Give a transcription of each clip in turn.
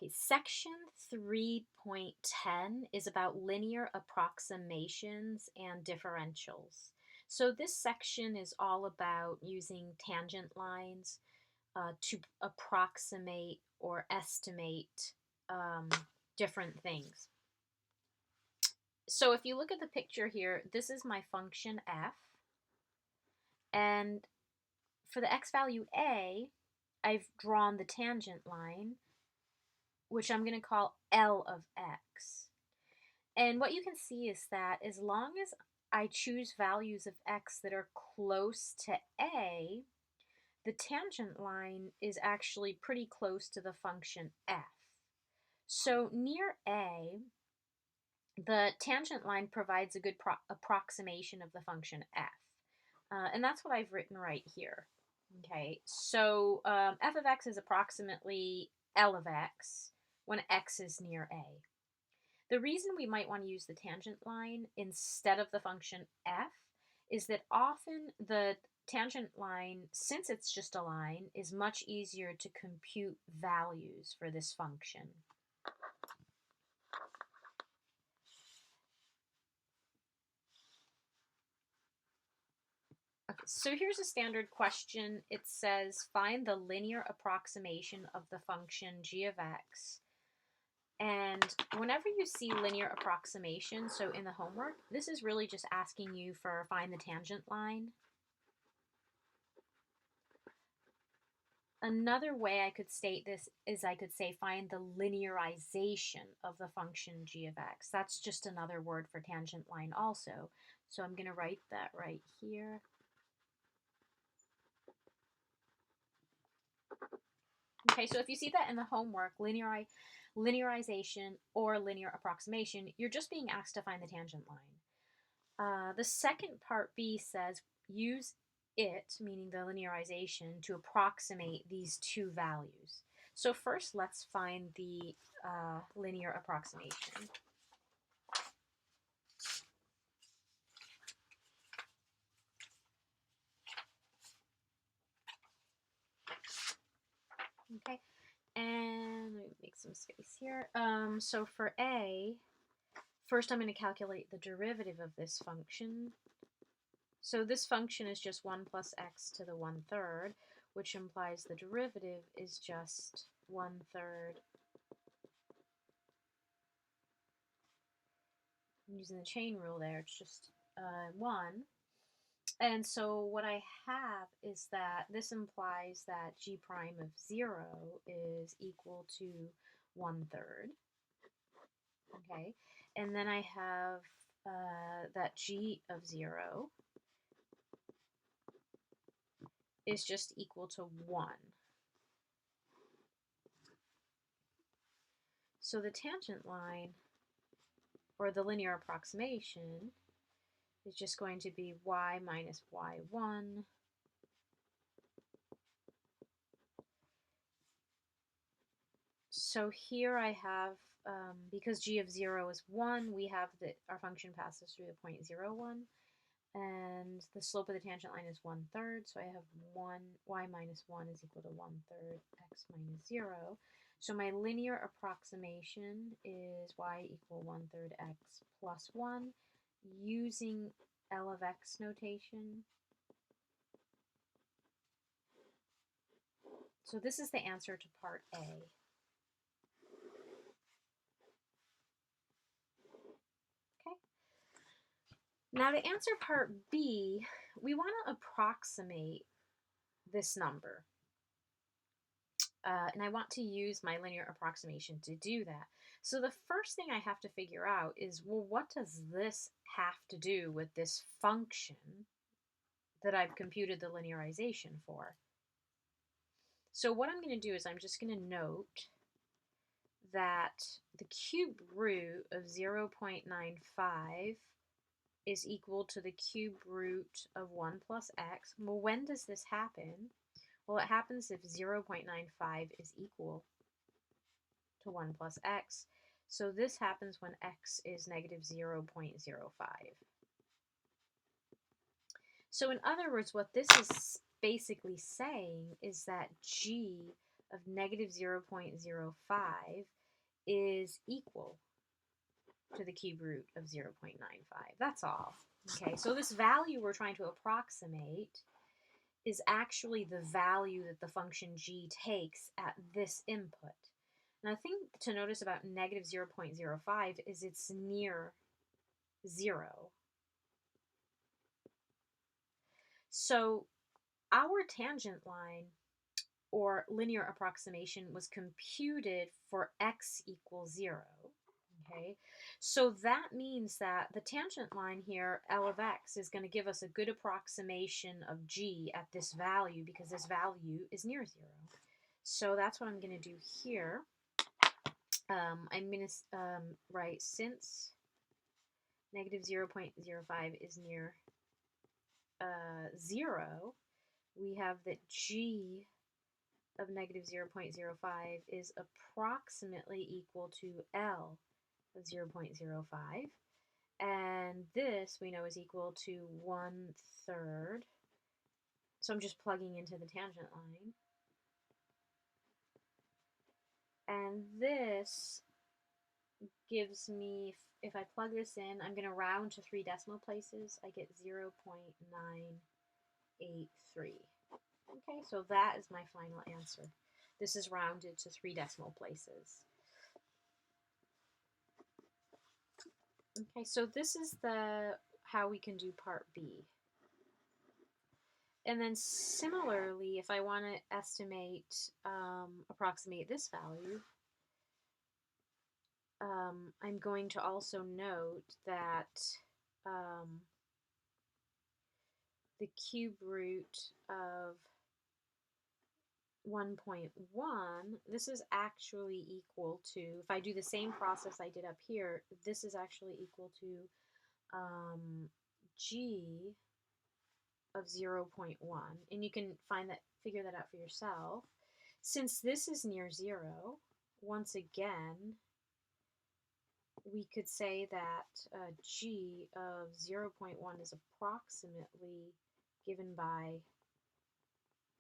Okay, section 3.10 is about linear approximations and differentials. So this section is all about using tangent lines to approximate or estimate different things. So if you look at the picture here, this is my function f, and for the x value a, I've drawn the tangent line, which I'm going to call L of x. And what you can see is that as long as I choose values of x that are close to a, the tangent line is actually pretty close to the function f. So near a, the tangent line provides a good approximation of the function f. And that's what I've written right here. Okay, so f of x is approximately L of x when x is near a. The reason we might want to use the tangent line instead of the function f is that often the tangent line, since it's just a line, is much easier to compute values for this function. Okay, so here's a standard question. It says, find the linear approximation of the function g of x. And whenever you see linear approximation, so in the homework, this is really just asking you for find the tangent line. Another way I could state this is I could say find the linearization of the function g of x. That's just another word for tangent line also. So I'm going to write that right here. Okay, so if you see that in the homework, linearization or linear approximation, you're just being asked to find the tangent line. The second part B says use it, meaning the linearization, to approximate these two values. So first, let's find the linear approximation. Okay, and let me make some space here. So for A, first I'm going to calculate the derivative of this function. So this function is just 1 plus x to the 1/3, which implies the derivative is just 1/3. Using the chain rule there, it's just 1. And so what I have is that this implies that g prime of 0 is equal to 1/3. Okay, and then I have that g of 0 is just equal to 1. So the tangent line, or the linear approximation, is just going to be y minus y1 so here I have, because g of 0 is 1, we have that our function passes through the point 0, 1, and the slope of the tangent line is 1/3, so I have y minus 1 is equal to 1/3 x minus 0. So my linear approximation is y equal 1/3 x plus 1 using L of x notation. So this is the answer to part A. Now to answer part B, we want to approximate this number. And I want to use my linear approximation to do that. So the first thing I have to figure out is, well, what does this have to do with this function that I've computed the linearization for? So what I'm going to do is I'm just going to note that the cube root of 0.95 is equal to the cube root of 1 plus x. Well, when does this happen? Well, it happens if 0.95 is equal to 1 plus x. So this happens when x is negative 0.05. So in other words, what this is basically saying is that g of negative 0.05 is equal to the cube root of 0.95. That's all. Okay, so this value we're trying to approximate is actually the value that the function g takes at this input. Now, the thing to notice about negative 0.05 is it's near 0. So our tangent line, or linear approximation, was computed for x equals 0. Okay, so that means that the tangent line here, L of x, is going to give us a good approximation of g at this value because this value is near 0. So that's what I'm going to do here. I'm going to write, since negative 0.05 is near 0, we have that g of negative 0.05 is approximately equal to L of 0.05. And this we know is equal to 1/3. So I'm just plugging into the tangent line. And this gives me, if I plug this in, I'm going to round to 3 decimal places. I get 0.983. Okay, so that is my final answer. This is rounded to 3 decimal places. Okay, so this is how we can do part B. And then similarly, if I want to approximate this value, I'm going to also note that the cube root of 1.1, this is actually equal to, if I do the same process I did up here, this is actually equal to g of 0.1. And you can figure that out for yourself. Since this is near 0, once again, we could say that g of 0.1 is approximately given by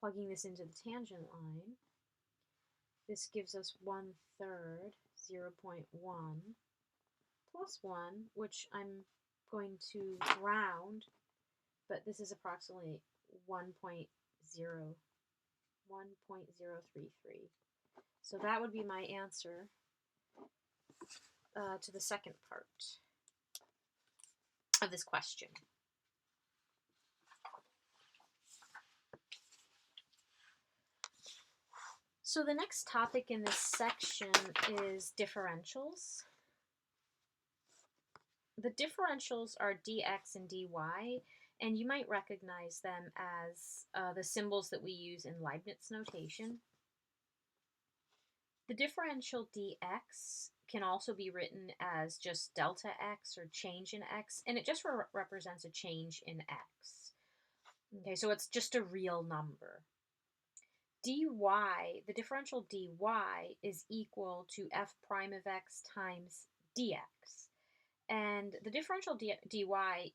plugging this into the tangent line. This gives us 1/3, 0.1 plus 1, which I'm going to round, but this is approximately 1.033. So that would be my answer to the second part of this question. So the next topic in this section is differentials. The differentials are dx and dy, and you might recognize them as the symbols that we use in Leibniz notation. The differential dx can also be written as just delta x or change in x, and it just represents a change in x. Okay, so it's just a real number. dy, the differential dy is equal to f prime of x times dx. And the differential dy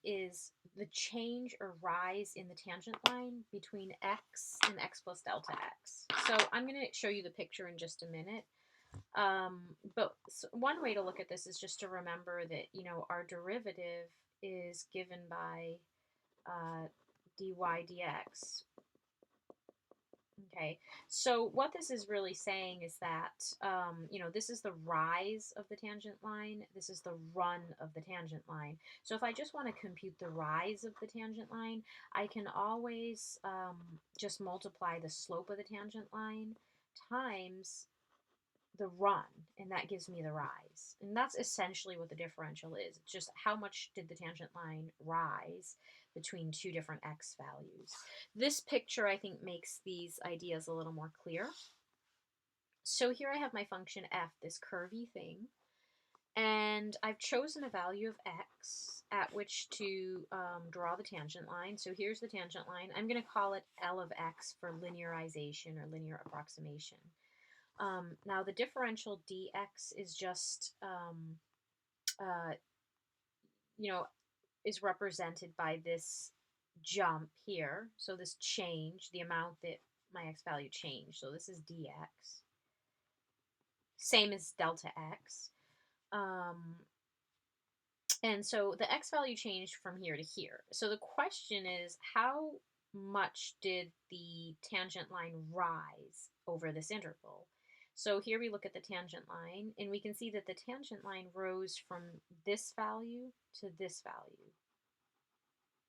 is the change or rise in the tangent line between x and x plus delta x. So I'm going to show you the picture in just a minute. But one way to look at this is just to remember that, our derivative is given by dy dx. Okay, so what this is really saying is that, this is the rise of the tangent line, this is the run of the tangent line. So if I just want to compute the rise of the tangent line, I can always just multiply the slope of the tangent line times the run, and that gives me the rise. And that's essentially what the differential is. It's just how much did the tangent line rise between two different x values. This picture, I think, makes these ideas a little more clear. So here I have my function f, this curvy thing, and I've chosen a value of x at which to draw the tangent line. So here's the tangent line. I'm going to call it L of x for linearization or linear approximation. Now the differential dx is just, is represented by this jump here. So this change, the amount that my x value changed. So this is dx. Same as delta x. And so the x value changed from here to here. So the question is, how much did the tangent line rise over this interval? So here we look at the tangent line, and we can see that the tangent line rose from this value to this value.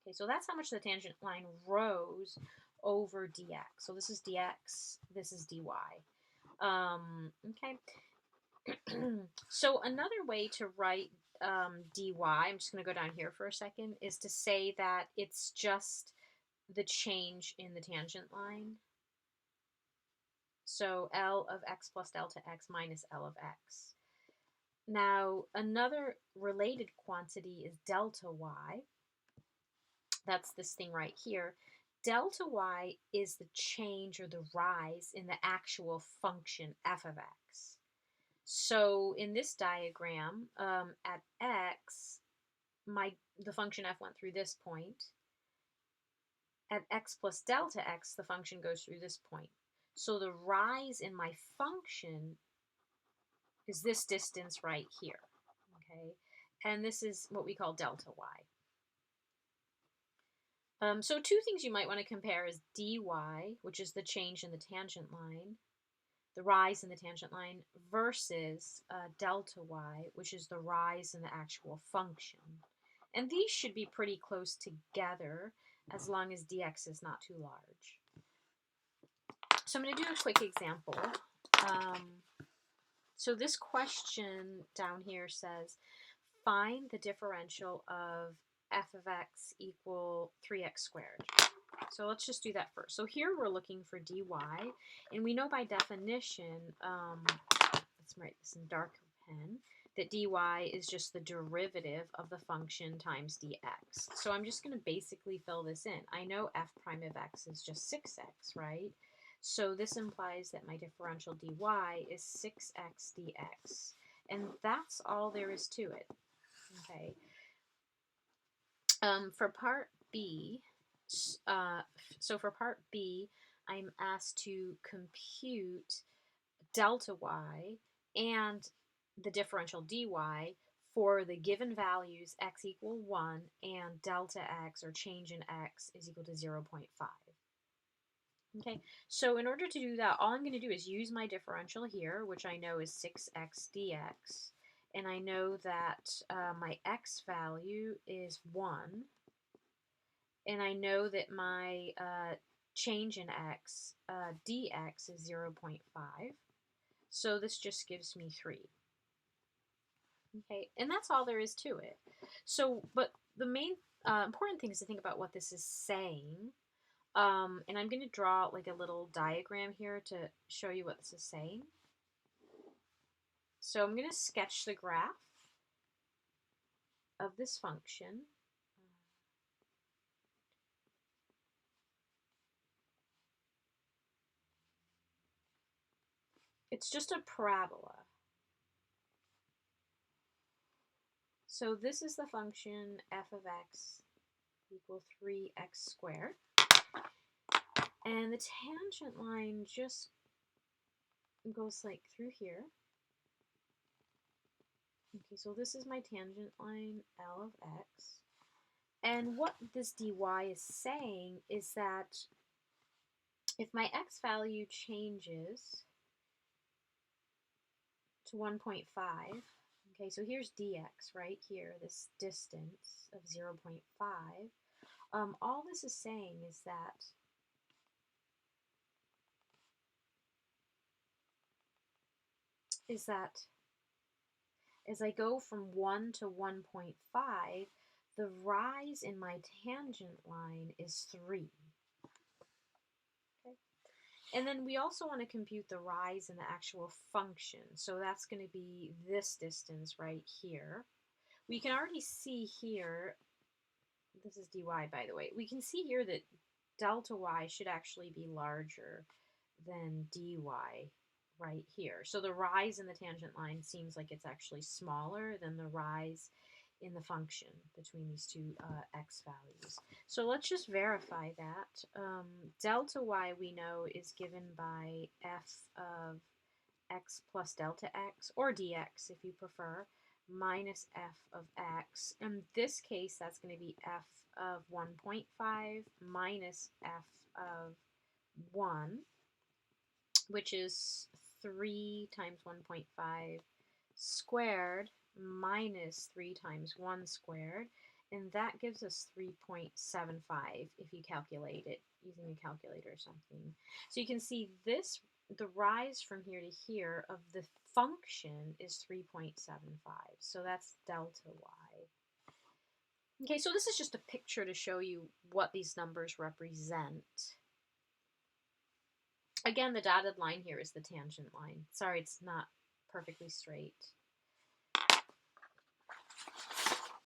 Okay, so that's how much the tangent line rose over dx. So this is dx, this is dy. Okay. So another way to write dy, I'm just going to go down here for a second, is to say that it's just the change in the tangent line. So L of x plus delta x minus L of x. Now, another related quantity is delta y. That's this thing right here. Delta y is the change or the rise in the actual function f of x. So in this diagram, at x, the function f went through this point. At x plus delta x, the function goes through this point. So the rise in my function is this distance right here, okay? And this is what we call delta y. So two things you might want to compare is dy, which is the change in the tangent line, the rise in the tangent line, versus delta y, which is the rise in the actual function. And these should be pretty close together as long as dx is not too large. So I'm going to do a quick example. So this question down here says, find the differential of f of x equal 3x squared. So let's just do that first. So here we're looking for dy, and we know by definition, let's write this in darker pen, that dy is just the derivative of the function times dx. So I'm just going to basically fill this in. I know f prime of x is just 6x, right? So this implies that my differential dy is 6x dx. And that's all there is to it. Okay. For part B, so for part B, I'm asked to compute delta y and the differential dy for the given values x equal 1 and delta x, or change in x, is equal to 0.5. Okay, so in order to do that, all I'm going to do is use my differential here, which I know is 6x dx, and I know that my x value is 1, and I know that my change in x, dx, is 0.5, so this just gives me 3. Okay, and that's all there is to it. So, but the main important thing is to think about what this is saying. And I'm going to draw like a little diagram here to show you what this is saying. So I'm going to sketch the graph of this function. It's just a parabola. So this is the function f of x equal 3x squared. And the tangent line just goes like through here. Okay, so this is my tangent line, L of x. And what this dy is saying is that if my x value changes to 1.5, okay, so here's dx right here, this distance of 0.5. All this is saying is that as I go from 1 to 1.5, the rise in my tangent line is 3. Okay. And then we also want to compute the rise in the actual function. So that's going to be this distance right here. We can already see here, this is dy by the way, we can see here that delta y should actually be larger than dy right here. So the rise in the tangent line seems like it's actually smaller than the rise in the function between these two x values. So let's just verify that. Delta y we know is given by f of x plus delta x, or dx if you prefer, minus f of x. In this case, that's going to be f of 1.5 minus f of 1, which is 3 times 1.5 squared minus 3 times 1 squared, and that gives us 3.75 if you calculate it using a calculator or something. So you can see this, the rise from here to here of the function is 3.75, so that's delta y. Okay, so this is just a picture to show you what these numbers represent. Again, the dotted line here is the tangent line. Sorry, it's not perfectly straight.